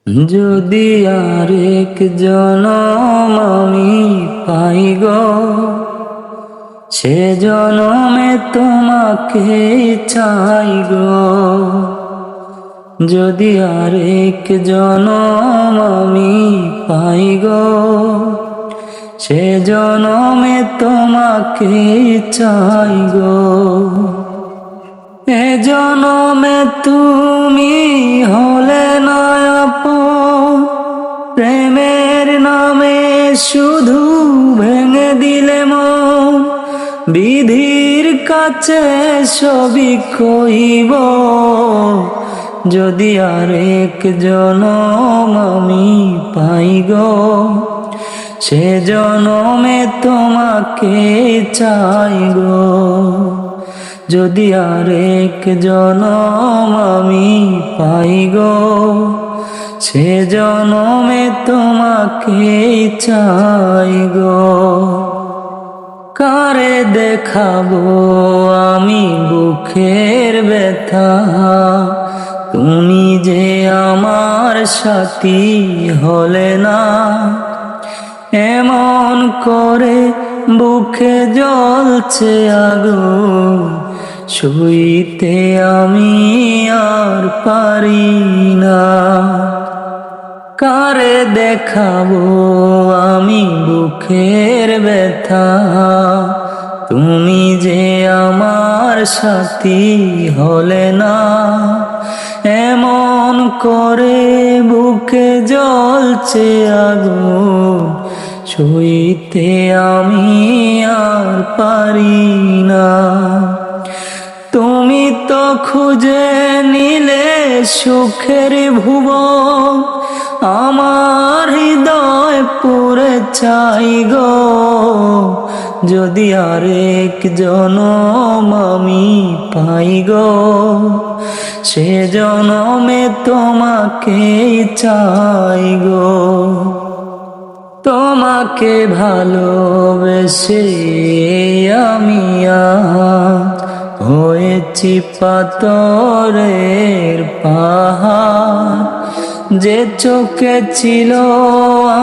যদি আরেক জনম আমি পাই গো, সে জনমে তোমাকে চাই গো। যদি আরেক জনম আমি পাই গো, সে জনমে তোমাকে চাই গো। এ জনমে তুমি হলে না আপন, প্রেমের নামে শুধু ভেঙে দিলে মন। বিধির কাছে সবই কইব, যদি আরেক জনম আমি পাই গো, সে জনমে তোমাকে চাই গো। যদি আরেক জনম আমি পাই গো, সে জনমে তোমাকে চাই গো। কারে দেখাবো আমি বুকের ব্যথা, তুমি যে আমার সাথী হলে না। এমন করে বুকে জ্বলছে আগুন, সইতে আমি আর পারি না। কারে দেখাবো আমি বুকের ব্যথা, তুমি যে আমার সাথী হলে না। এমন করে বুকে জ্বলছে আগুন, সইতে আমি আর পারি না। তুমি তো খুঁজে নিলে সুখের ভুবন, আমার হৃদয় পুরে চাই গো। যদি আরেক জনম আমি পাই গো, সে জনমে তোমাকে চাই গো। তোমাকে ভালোবেসে আমি আজ হয়েছি পাথরের পাহাড়। যে চোখে ছিল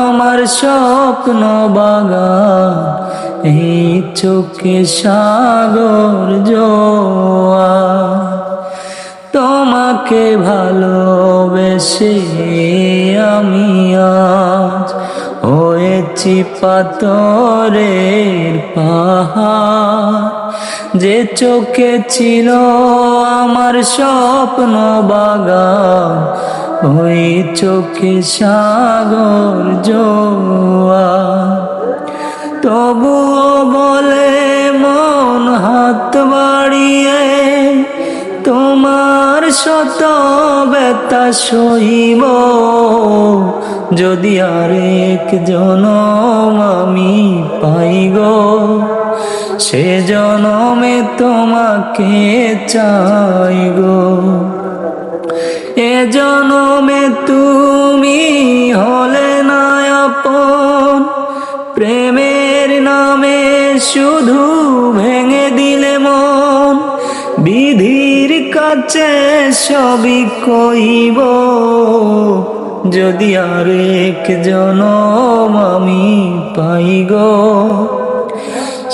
আমার স্বপ্ন বাগান, এই চোখে সাগর জোয়ার। তোমাকে ভালোবেসে আমি আজ হয়েছি পাথরের পাহাড়। যে চোখে ছিল আমার স্বপ্ন বাগান, ওই চোখে সাগর জোয়ার। তবুও বলে মন হাত বাড়িয়ে, তোমার শত ব্যথা সইব। যদি আরেক জনম আমি পাই গো, সে জনমে তোমাকে চাই গো। এ জনমে তুমি হলে না আপন, প্রেমের নামে শুধু ভেঙে দিলে মন। বিধির কাছে সবই কইব, যদি আরেক জনম আমি পাই গো,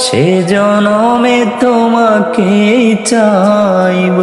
সে জনমে তোমাকে চাইব।